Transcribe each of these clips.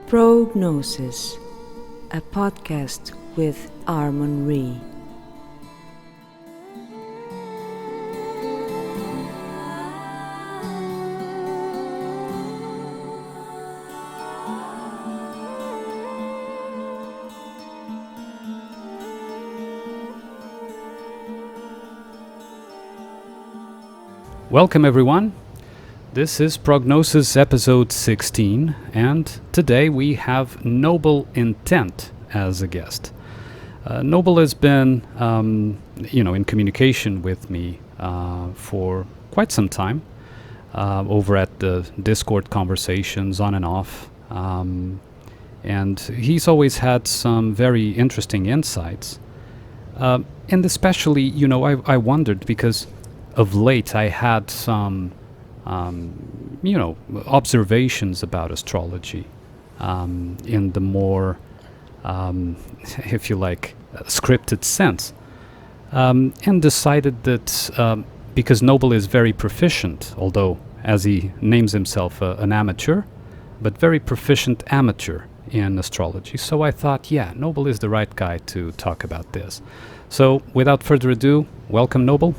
Pro.Gnosis, a podcast with Armon Ree. Welcome everyone. This is Pro.Gnosis episode 16, and today we have Noble Intent as a guest. Noble has been, in communication with me for quite some time, over at the Discord conversations on and off, and he's always had some very interesting insights. And especially, I wondered because of late I had some observations about astrology in the more, if you like, scripted sense, and decided that because Noble is very proficient, although as he names himself an amateur, but very proficient amateur in astrology. So I thought, Noble is the right guy to talk about this. So without further ado, welcome Noble.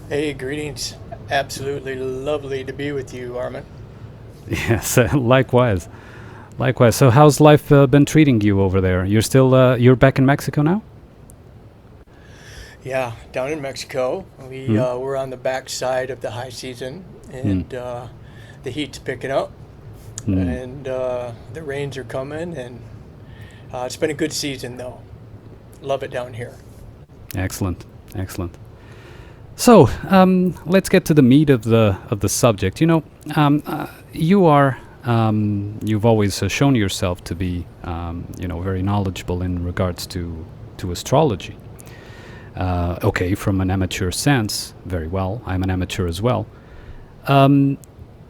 Hey, greetings. Absolutely lovely to be with you, Armin. Yes, likewise. Likewise. So how's life been treating you over there? You're back in Mexico now? Yeah, down in Mexico. We're on the backside of the high season, and the heat's picking up, and the rains are coming, and it's been a good season, though. Love it down here. Excellent. So let's get to the meat of the subject. You've always shown yourself to be very knowledgeable in regards to astrology. From an amateur sense, very well. I'm an amateur as well. And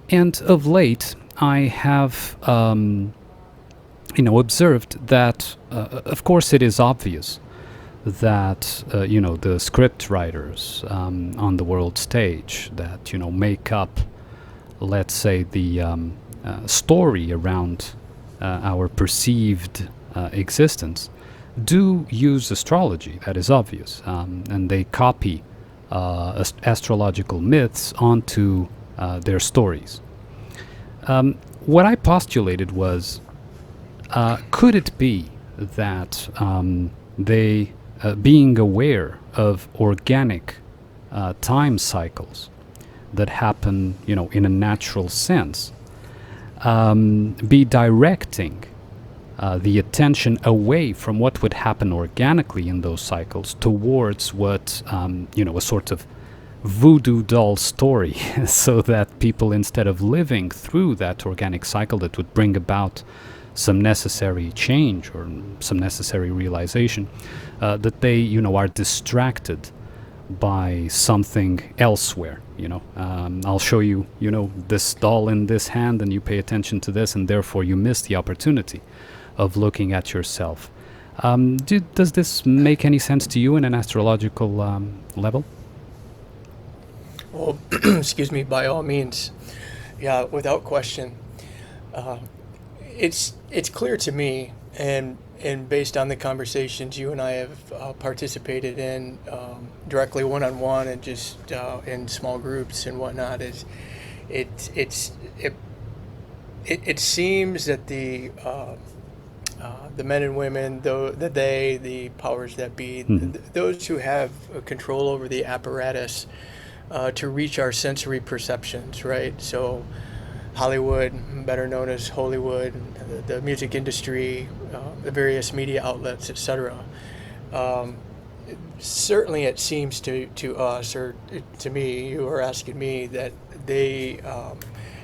of late, I have observed that, of course, it is obvious that the script writers on the world stage that make up, let's say, the story around our perceived existence do use astrology. That is obvious, and they copy astrological myths onto their stories. What I postulated was, could it be that they being aware of organic time cycles that happen, in a natural sense, be directing the attention away from what would happen organically in those cycles towards what, a sort of voodoo doll story, so that people, instead of living through that organic cycle that would bring about some necessary change or some necessary realization, that they, are distracted by something elsewhere. I'll show you, this doll in this hand, and you pay attention to this, and therefore you miss the opportunity of looking at yourself. Does this make any sense to you in an astrological level? Well, excuse me, by all means. Yeah, without question. It's clear to me, and based on the conversations you and I have participated in, directly one-on-one and just in small groups and whatnot, it seems that the men and women, the powers that be, those who have control over the apparatus to reach our sensory perceptions, right? So Hollywood, better known as Hollywood, the music industry, the various media outlets, etc. Certainly it seems to us, or to me, you are asking me, that they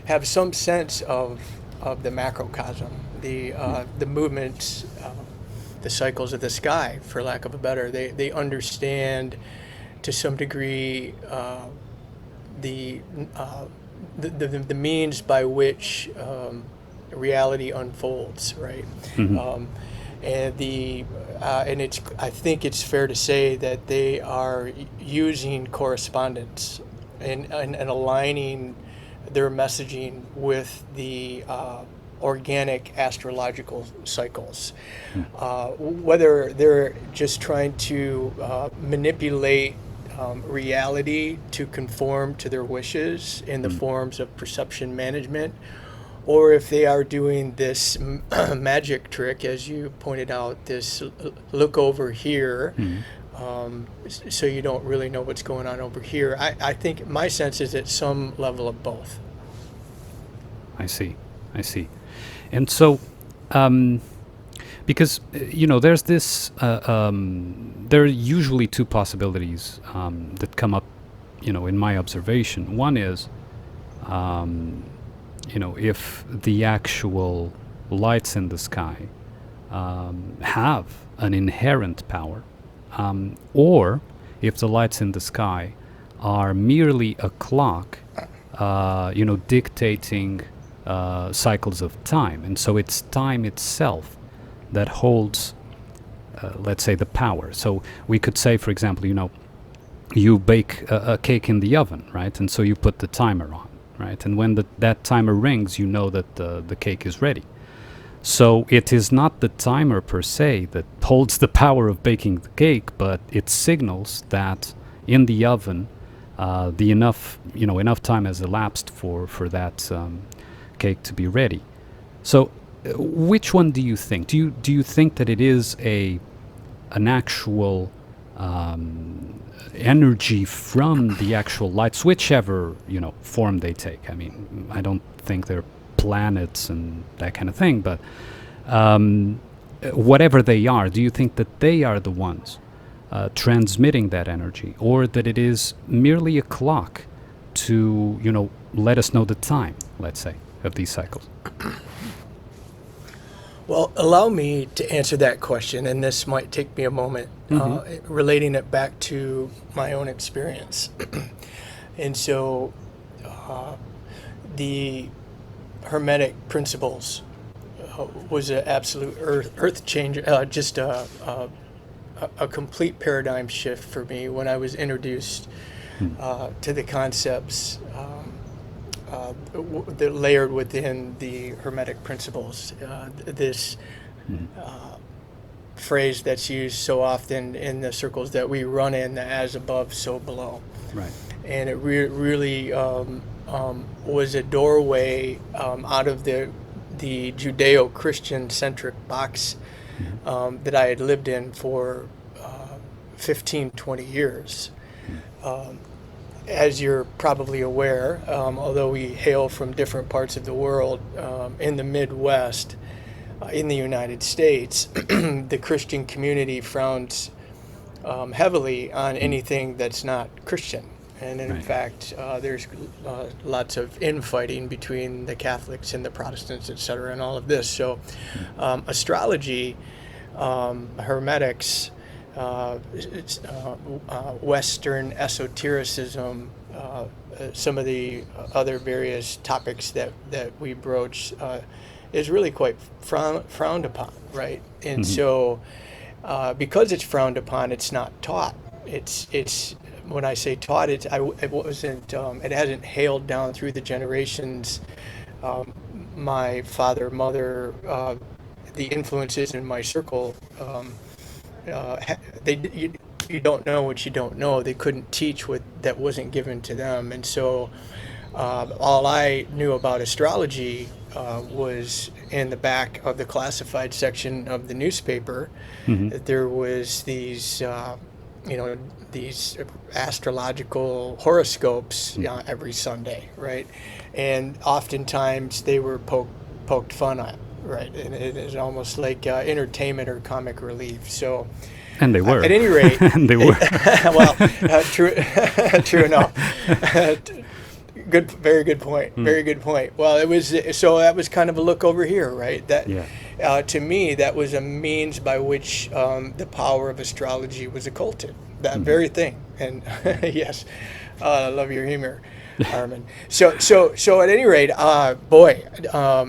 have some sense of the macrocosm, the movements, the cycles of the sky, for lack of a better. They understand to some degree the means by which reality unfolds, right? Mm-hmm. And I think it's fair to say that they are using correspondence and aligning their messaging with the organic astrological cycles. Whether they're just trying to manipulate reality to conform to their wishes in the forms of perception management, or if they are doing this magic trick, as you pointed out, this look over here, so you don't really know what's going on over here. I think my sense is at some level of both. I see. And so, because, there's this, there are usually two possibilities that come up, in my observation. One is, if the actual lights in the sky have an inherent power, or if the lights in the sky are merely a clock, dictating cycles of time. And so it's time itself that holds, let's say, the power. So we could say, for example, you bake a cake in the oven, right? And so you put the timer on, right? And when that timer rings, you know that the cake is ready. So it is not the timer per se that holds the power of baking the cake, but it signals that in the oven, enough time has elapsed for that cake to be ready. So, which one do you think? Do you think that it is an actual energy from the actual lights, whichever form they take? I mean, I don't think they're planets and that kind of thing, but whatever they are, do you think that they are the ones transmitting that energy, or that it is merely a clock to let us know the time, let's say, of these cycles? Well, allow me to answer that question, and this might take me a moment, relating it back to my own experience. And so the Hermetic principles was an absolute earth change, just a complete paradigm shift for me when I was introduced to the concepts that layered within the Hermetic principles. This phrase that's used so often in the circles that we run in, the as above, so below. Right. And it really was a doorway out of the Judeo-Christian centric box that I had lived in for 15, 20 years. As you're probably aware, although we hail from different parts of the world, in the Midwest, in the United States, the Christian community frowns heavily on anything that's not Christian. And in fact, there's lots of infighting between the Catholics and the Protestants, et cetera, and all of this. So astrology, Hermetics, Western esotericism, some of the other various topics that we broach is really quite frowned upon, right? And so because it's frowned upon, it's not taught. It's when I say taught, it hasn't hailed down through the generations. My father, mother, the influences in my circle, you don't know what you don't know. They couldn't teach what that wasn't given to them, and so all I knew about astrology was in the back of the classified section of the newspaper. That there was these astrological horoscopes every Sunday, right? And oftentimes they were poked fun at, right? And it is almost like entertainment or comic relief. So, and they were. At any rate, and they were. Well, true enough. Good, very good point. Very good point. Well, it was so that was kind of a look over here, right? That to me, that was a means by which the power of astrology was occulted. That very thing. And yes, I love your humor, Armin. So at any rate,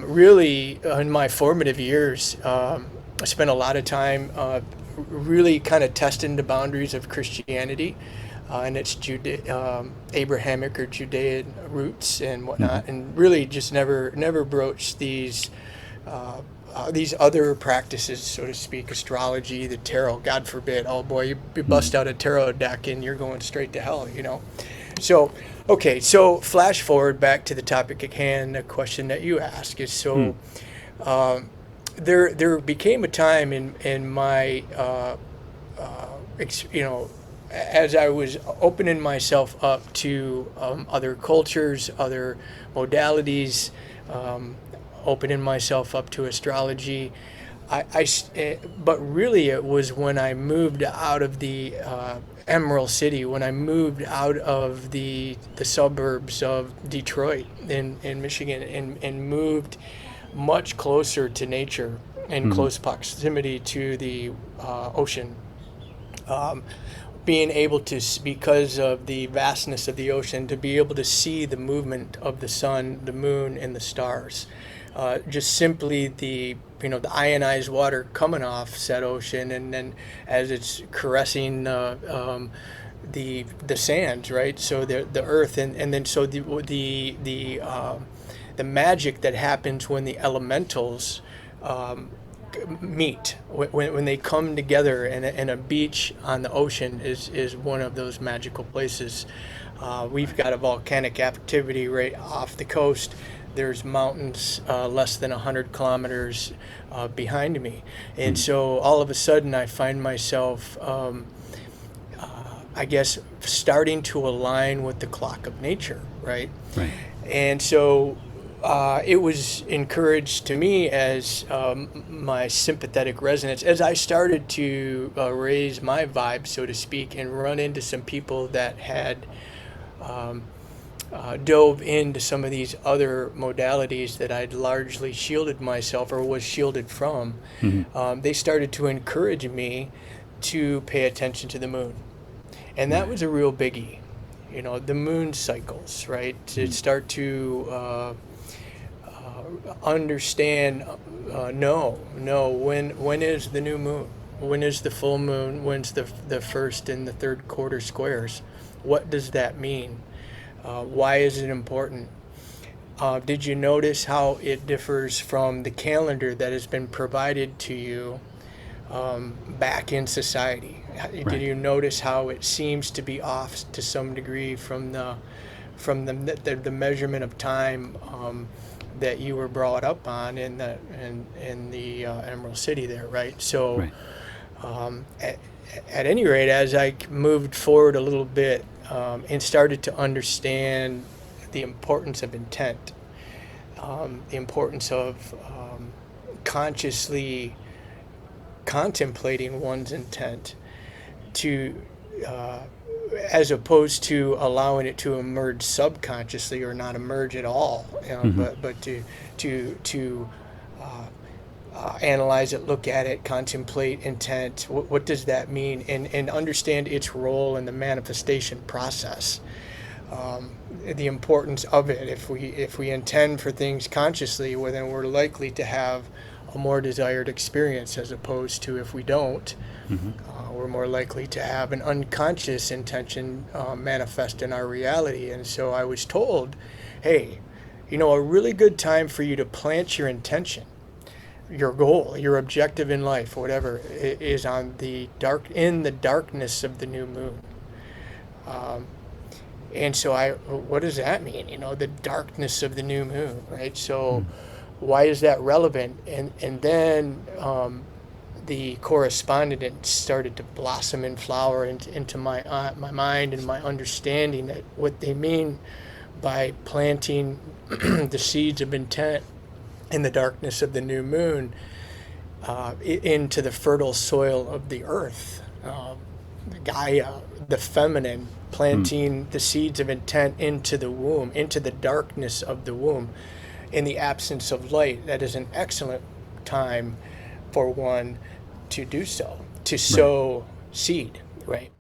really in my formative years, I spent a lot of time really kind of testing the boundaries of Christianity and its Abrahamic or Judean roots and whatnot, and really just never broached these these other practices, so to speak, astrology, the tarot, God forbid. Oh boy, you bust out a tarot deck and you're going straight to hell, you know. So, okay, so flash forward back to the topic at hand. The question that you ask is so. There became a time in my you know, as I was opening myself up to other cultures, other modalities, opening myself up to astrology. But really it was when I moved out of the Emerald City, when I moved out of the suburbs of Detroit in Michigan and moved much closer to nature in close proximity to the ocean. Being able to, because of the vastness of the ocean, to be able to see the movement of the sun, the moon, and the stars. Just simply the ionized water coming off said ocean, and then as it's caressing the sands, right? So the earth, and then so the magic that happens when the elementals meet, when they come together, and a beach on the ocean is one of those magical places. We've got a volcanic activity right off the coast. There's mountains less than 100 kilometers behind me, and so all of a sudden I find myself I guess starting to align with the clock of nature, right? Right. And so it was encouraged to me as my sympathetic resonance, as I started to raise my vibe, so to speak, and run into some people that had dove into some of these other modalities that I'd largely shielded myself or was shielded from. They started to encourage me to pay attention to the moon. And that was a real biggie. You know, the moon cycles, right? To start to understand, when is the new moon? When is the full moon? When's the first and the third quarter squares? What does that mean? Why is it important? Did you notice how it differs from the calendar that has been provided to you back in society? Right. Did you notice how it seems to be off to some degree from the measurement of time that you were brought up on in the Emerald City there, right? So, Right. at any rate, as I moved forward a little bit and started to understand the importance of intent, the importance of consciously contemplating one's intent, to as opposed to allowing it to emerge subconsciously or not emerge at all, but to analyze it, look at it, contemplate intent. What does that mean? And understand its role in the manifestation process. The importance of it. If we intend for things consciously, well, then we're likely to have a more desired experience, as opposed to if we don't. We're more likely to have an unconscious intention manifest in our reality. And so I was told, hey, a really good time for you to plant your intention, your goal, your objective in life, whatever, is in the darkness of the new moon. And so what does that mean? The darkness of the new moon, right? So why is that relevant? And then the correspondence started to blossom and flower into my mind and my understanding that what they mean by planting the seeds of intent in the darkness of the new moon into the fertile soil of the earth, Gaia, the feminine, planting the seeds of intent into the womb, into the darkness of the womb, in the absence of light. That is an excellent time for one to do so, to sow seed, right?